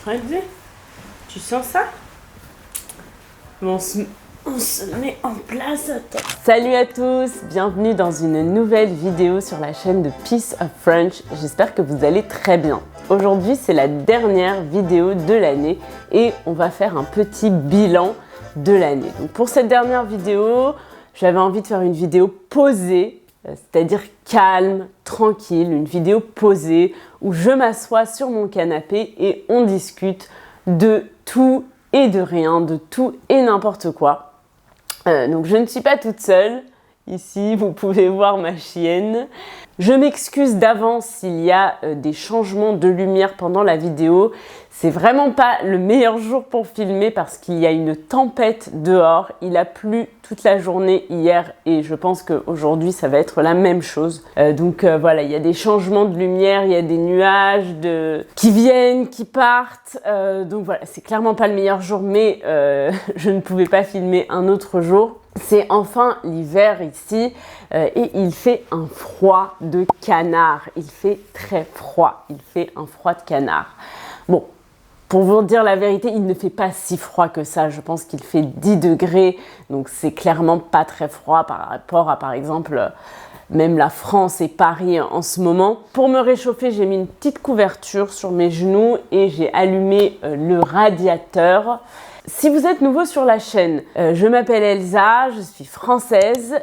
Regardez, tu sens ça? On se met en place. Attends. Salut à tous, bienvenue dans une nouvelle vidéo sur la chaîne de Piece of French. J'espère que vous allez très bien. Aujourd'hui, c'est la dernière vidéo de l'année et on va faire un petit bilan de l'année. Donc pour cette dernière vidéo, j'avais envie de faire une vidéo posée, c'est-à-dire calme, tranquille, une vidéo posée où je m'assois sur mon canapé et on discute de tout et de rien, de tout et n'importe quoi. Donc je ne suis pas toute seule. Ici, vous pouvez voir ma chienne. Je m'excuse d'avance s'il y a des changements de lumière pendant la vidéo. C'est vraiment pas le meilleur jour pour filmer parce qu'il y a une tempête dehors. Il a plu toute la journée hier et je pense qu'aujourd'hui ça va être la même chose. Donc voilà, il y a des changements de lumière, il y a des nuages qui viennent, qui partent. Donc voilà, c'est clairement pas le meilleur jour, mais je ne pouvais pas filmer un autre jour. C'est enfin l'hiver ici et il fait un froid de canard. Il fait très froid, il fait un froid de canard. Bon, pour vous dire la vérité, il ne fait pas si froid que ça. Je pense qu'il fait 10 degrés, donc c'est clairement pas très froid par rapport à, par exemple, même la France et Paris en ce moment. Pour me réchauffer, j'ai mis une petite couverture sur mes genoux et j'ai allumé le radiateur. Si vous êtes nouveau sur la chaîne, je m'appelle Elsa, je suis française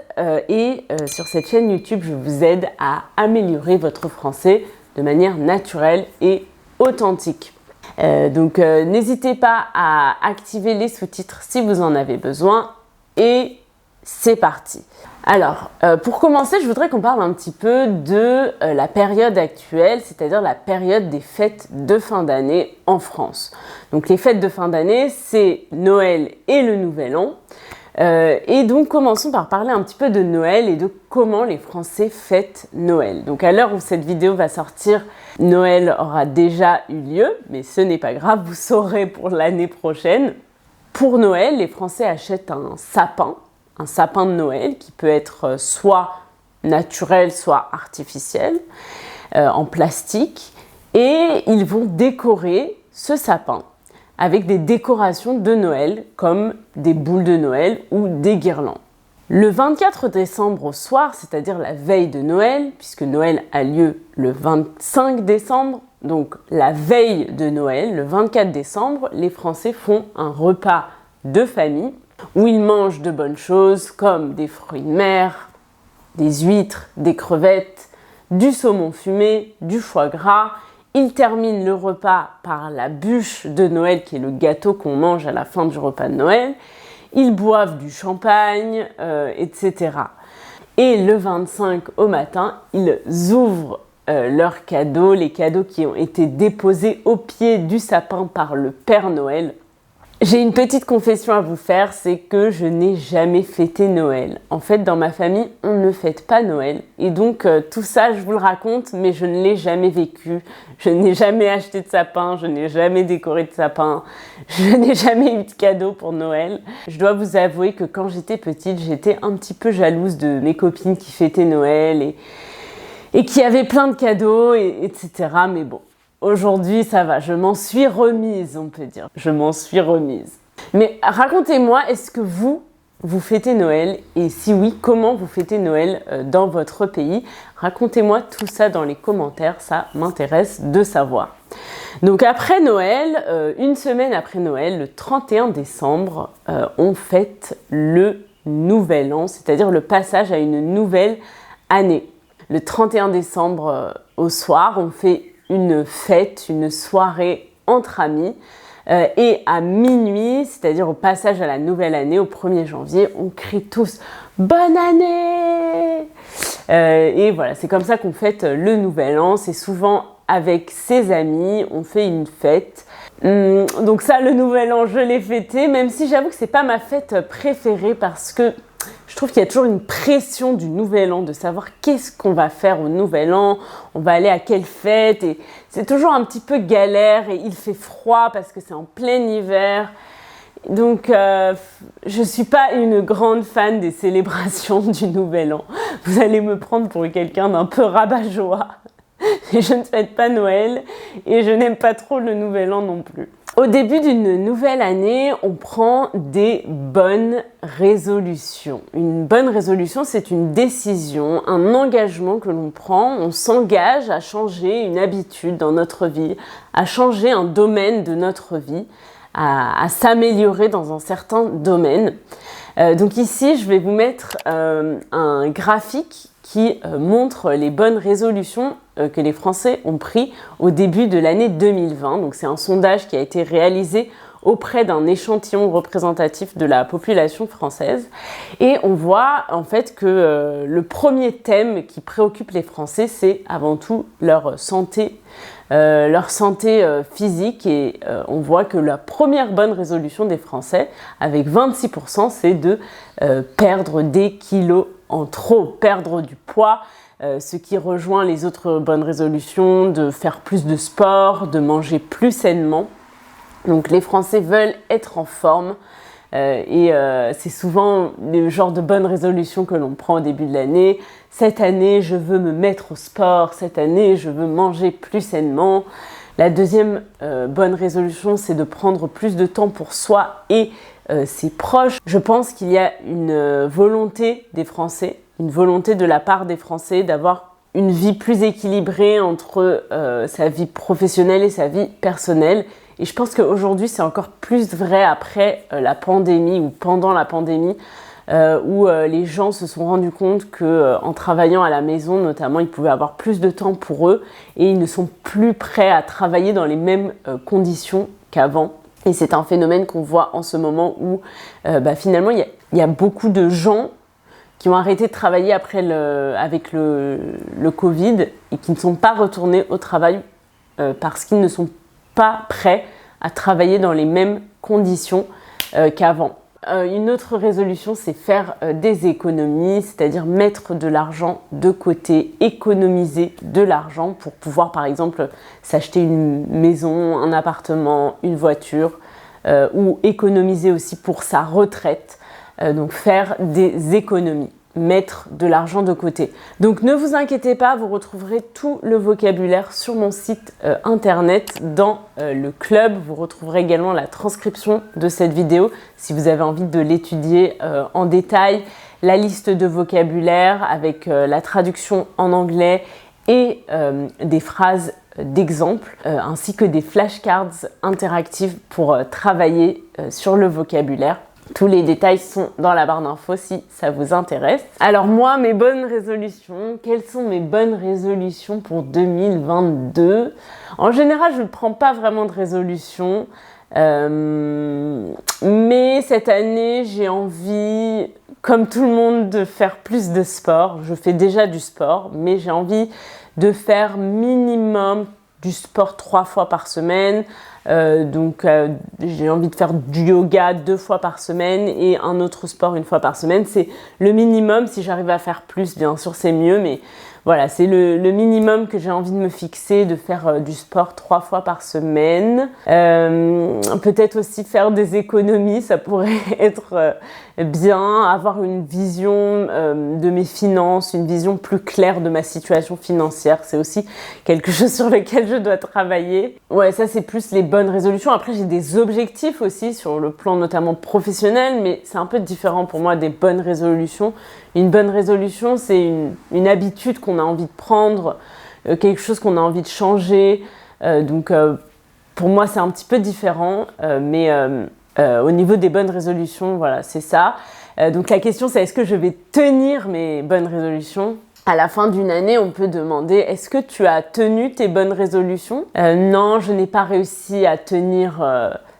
et sur cette chaîne YouTube, je vous aide à améliorer votre français de manière naturelle et authentique. Donc n'hésitez pas à activer les sous-titres si vous en avez besoin et c'est parti. Alors, pour commencer, je voudrais qu'on parle un petit peu de la période actuelle, c'est-à-dire la période des fêtes de fin d'année en France. Donc les fêtes de fin d'année, c'est Noël et le Nouvel An. Et donc commençons par parler un petit peu de Noël et de comment les Français fêtent Noël. Donc à l'heure où cette vidéo va sortir, Noël aura déjà eu lieu, mais ce n'est pas grave, vous saurez pour l'année prochaine. Pour Noël, les Français achètent un sapin de Noël qui peut être soit naturel, soit artificiel, en plastique. Et ils vont décorer ce sapin avec des décorations de Noël, comme des boules de Noël ou des guirlandes. Le 24 décembre au soir, c'est-à-dire la veille de Noël, puisque Noël a lieu le 25 décembre, donc la veille de Noël, le 24 décembre, les Français font un repas de famille où ils mangent de bonnes choses comme des fruits de mer, des huîtres, des crevettes, du saumon fumé, du foie gras. Ils terminent le repas par la bûche de Noël, qui est le gâteau qu'on mange à la fin du repas de Noël. Ils boivent du champagne, etc. Et le 25 au matin, ils ouvrent leurs cadeaux, les cadeaux qui ont été déposés au pied du sapin par le Père Noël. J'ai une petite confession à vous faire, c'est que je n'ai jamais fêté Noël. En fait, dans ma famille, on ne fête pas Noël. Et donc, tout ça, je vous le raconte, mais je ne l'ai jamais vécu. Je n'ai jamais acheté de sapin, je n'ai jamais décoré de sapin, je n'ai jamais eu de cadeau pour Noël. Je dois vous avouer que quand j'étais petite, j'étais un petit peu jalouse de mes copines qui fêtaient Noël et qui avaient plein de cadeaux, etc. Mais bon. Aujourd'hui, ça va, je m'en suis remise, on peut dire. Je m'en suis remise. Mais racontez-moi, est-ce que vous fêtez Noël? Et si oui, comment vous fêtez Noël dans votre pays? Racontez-moi tout ça dans les commentaires, ça m'intéresse de savoir. Donc après Noël, une semaine après Noël, le 31 décembre, on fête le Nouvel An, c'est-à-dire le passage à une nouvelle année. Le 31 décembre au soir, on fait une fête, une soirée entre amis et à minuit, c'est-à-dire au passage à la nouvelle année, au 1er janvier, on crie tous « Bonne année !» Et voilà, c'est comme ça qu'on fête le Nouvel An, c'est souvent avec ses amis, on fait une fête. Donc ça, le Nouvel An, je l'ai fêté, même si j'avoue que c'est pas ma fête préférée parce que je trouve qu'il y a toujours une pression du Nouvel An, de savoir qu'est-ce qu'on va faire au Nouvel An, on va aller à quelle fête, et c'est toujours un petit peu galère, et il fait froid parce que c'est en plein hiver. Donc, je suis pas une grande fan des célébrations du Nouvel An. Vous allez me prendre pour quelqu'un d'un peu rabat-joie. et je ne fête pas Noël et je n'aime pas trop le Nouvel An non plus. Au début d'une nouvelle année, on prend des bonnes résolutions. Une bonne résolution, c'est une décision, un engagement que l'on prend. On s'engage à changer une habitude dans notre vie, à changer un domaine de notre vie, à s'améliorer dans un certain domaine. Donc ici, je vais vous mettre un graphique qui montre les bonnes résolutions que les Français ont pris au début de l'année 2020. Donc c'est un sondage qui a été réalisé auprès d'un échantillon représentatif de la population française. Et on voit en fait que le premier thème qui préoccupe les Français, c'est avant tout leur santé physique. Et on voit que la première bonne résolution des Français, avec 26%, c'est de perdre des kilos en trop, perdre du poids, ce qui rejoint les autres bonnes résolutions, de faire plus de sport, de manger plus sainement. Donc les Français veulent être en forme et c'est souvent le genre de bonnes résolutions que l'on prend au début de l'année. Cette année, je veux me mettre au sport, cette année, je veux manger plus sainement. La deuxième bonne résolution, c'est de prendre plus de temps pour soi et ses proches. Je pense qu'il y a une volonté des Français, une volonté de la part des Français d'avoir une vie plus équilibrée entre sa vie professionnelle et sa vie personnelle. Et je pense qu'aujourd'hui, c'est encore plus vrai après la pandémie ou pendant la pandémie, où les gens se sont rendus compte qu'en travaillant à la maison, notamment, ils pouvaient avoir plus de temps pour eux et ils ne sont plus prêts à travailler dans les mêmes conditions qu'avant. Et c'est un phénomène qu'on voit en ce moment où finalement, il y a beaucoup de gens qui ont arrêté de travailler avec le Covid et qui ne sont pas retournés au travail parce qu'ils ne sont pas prêts à travailler dans les mêmes conditions qu'avant. Une autre résolution, c'est faire des économies, c'est-à-dire mettre de l'argent de côté, économiser de l'argent pour pouvoir, par exemple, s'acheter une maison, un appartement, une voiture, ou économiser aussi pour sa retraite. Donc faire des économies, mettre de l'argent de côté. Donc ne vous inquiétez pas, vous retrouverez tout le vocabulaire sur mon site internet dans le club. Vous retrouverez également la transcription de cette vidéo si vous avez envie de l'étudier en détail, la liste de vocabulaire avec la traduction en anglais et des phrases d'exemple, ainsi que des flashcards interactifs pour travailler sur le vocabulaire. Tous les détails sont dans la barre d'infos si ça vous intéresse. Alors moi, mes bonnes résolutions, quelles sont mes bonnes résolutions pour 2022 ? En général, je ne prends pas vraiment de résolution, mais cette année, j'ai envie, comme tout le monde, de faire plus de sport. Je fais déjà du sport, mais j'ai envie de faire minimum du sport 3 fois par semaine. J'ai envie de faire du yoga 2 fois par semaine et un autre sport 1 fois par semaine. C'est le minimum. Si j'arrive à faire plus, bien sûr, c'est mieux. Mais voilà, c'est le minimum que j'ai envie de me fixer, de faire du sport 3 fois par semaine. Peut-être aussi faire des économies, ça pourrait être bien. Avoir une vision de mes finances, une vision plus claire de ma situation financière. C'est aussi quelque chose sur lequel je dois travailler. Ouais, ça c'est plus les bonnes résolutions. Après, j'ai des objectifs aussi sur le plan notamment professionnel, mais c'est un peu différent pour moi des bonnes résolutions. Une bonne résolution, c'est une habitude qu'on a envie de prendre, quelque chose qu'on a envie de changer. Pour moi, c'est un petit peu différent, mais au niveau des bonnes résolutions, voilà, c'est ça. Donc la question, c'est est-ce que je vais tenir mes bonnes résolutions ? À la fin d'une année, on peut demander « Est-ce que tu as tenu tes bonnes résolutions ?» Non, je n'ai pas réussi à tenir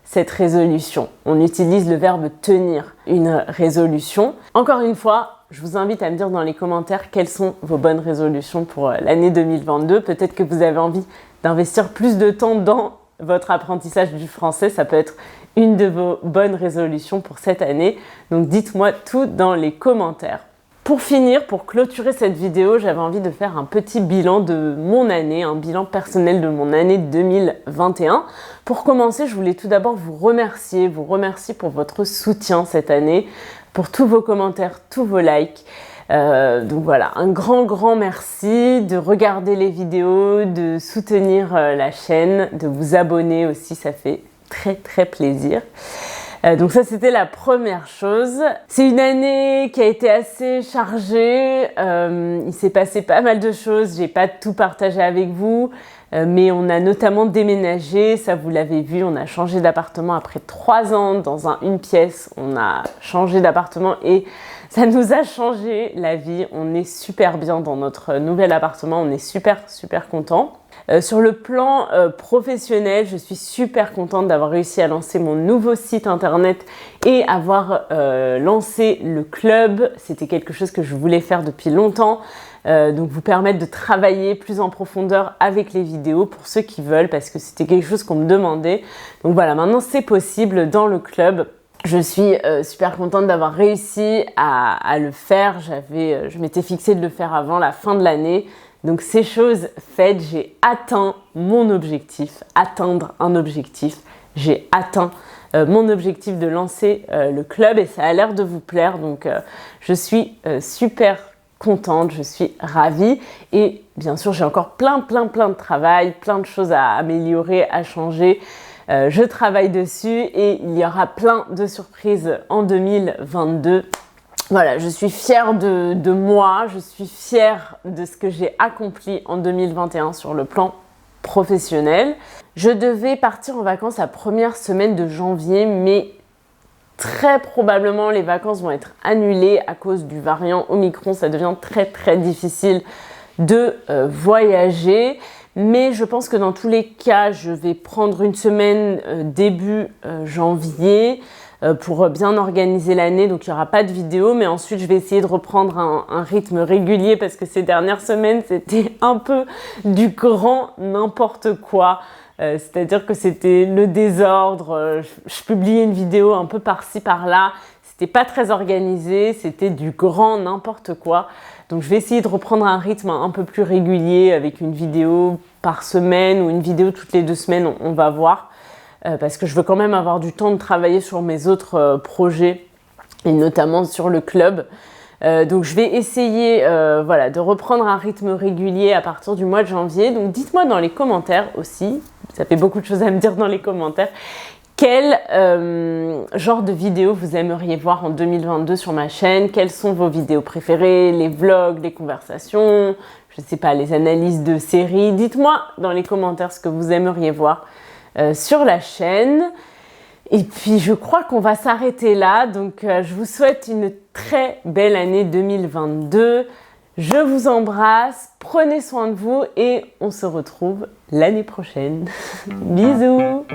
cette résolution. On utilise le verbe « tenir » une résolution. Encore une fois, je vous invite à me dire dans les commentaires quelles sont vos bonnes résolutions pour l'année 2022. Peut-être que vous avez envie d'investir plus de temps dans votre apprentissage du français. Ça peut être une de vos bonnes résolutions pour cette année. Donc dites-moi tout dans les commentaires. Pour finir, pour clôturer cette vidéo, j'avais envie de faire un petit bilan de mon année, un bilan personnel de mon année 2021. Pour commencer, je voulais tout d'abord vous remercier pour votre soutien cette année, pour tous vos commentaires, tous vos likes. Donc voilà, un grand merci de regarder les vidéos, de soutenir la chaîne, de vous abonner aussi, ça fait très plaisir. Donc ça c'était la première chose. C'est une année qui a été assez chargée, il s'est passé pas mal de choses, j'ai pas tout partagé avec vous, mais on a notamment déménagé, ça vous l'avez vu, on a changé d'appartement après 3 ans dans une pièce, on a changé d'appartement et ça nous a changé la vie, on est super bien dans notre nouvel appartement, on est super contents. Sur le plan professionnel, je suis super contente d'avoir réussi à lancer mon nouveau site internet et avoir lancé le club. C'était quelque chose que je voulais faire depuis longtemps. Donc vous permettre de travailler plus en profondeur avec les vidéos pour ceux qui veulent parce que c'était quelque chose qu'on me demandait. Donc voilà, maintenant c'est possible dans le club. Je suis super contente d'avoir réussi à le faire. Je m'étais fixée de le faire avant la fin de l'année. Donc c'est chose faite, j'ai atteint mon objectif, atteindre un objectif. J'ai atteint mon objectif de lancer le club et ça a l'air de vous plaire. Donc je suis super contente, je suis ravie et bien sûr j'ai encore plein de travail, plein de choses à améliorer, à changer. Je travaille dessus et il y aura plein de surprises en 2022. Voilà, je suis fière de moi, je suis fière de ce que j'ai accompli en 2021 sur le plan professionnel. Je devais partir en vacances la première semaine de janvier, mais très probablement les vacances vont être annulées à cause du variant Omicron. Ça devient très difficile de voyager. Mais je pense que dans tous les cas, je vais prendre une semaine début janvier pour bien organiser l'année. Donc il n'y aura pas de vidéo, mais ensuite je vais essayer de reprendre un rythme régulier parce que ces dernières semaines, c'était un peu du grand n'importe quoi. C'est-à-dire que c'était le désordre. Je publiais une vidéo un peu par-ci, par-là. C'était pas très organisé, c'était du grand n'importe quoi. Donc je vais essayer de reprendre un rythme un peu plus régulier avec une vidéo par semaine ou une vidéo toutes les 2 semaines, on va voir. Parce que je veux quand même avoir du temps de travailler sur mes autres projets et notamment sur le club. Donc je vais essayer de reprendre un rythme régulier à partir du mois de janvier. Donc dites-moi dans les commentaires aussi, ça fait beaucoup de choses à me dire dans les commentaires, quel genre de vidéos vous aimeriez voir en 2022 sur ma chaîne? Quelles sont vos vidéos préférées? Les vlogs, les conversations, je ne sais pas, les analyses de séries. Dites-moi dans les commentaires ce que vous aimeriez voir sur la chaîne. Et puis je crois qu'on va s'arrêter là. Donc je vous souhaite une très belle année 2022. Je vous embrasse, prenez soin de vous et on se retrouve l'année prochaine. Bisous!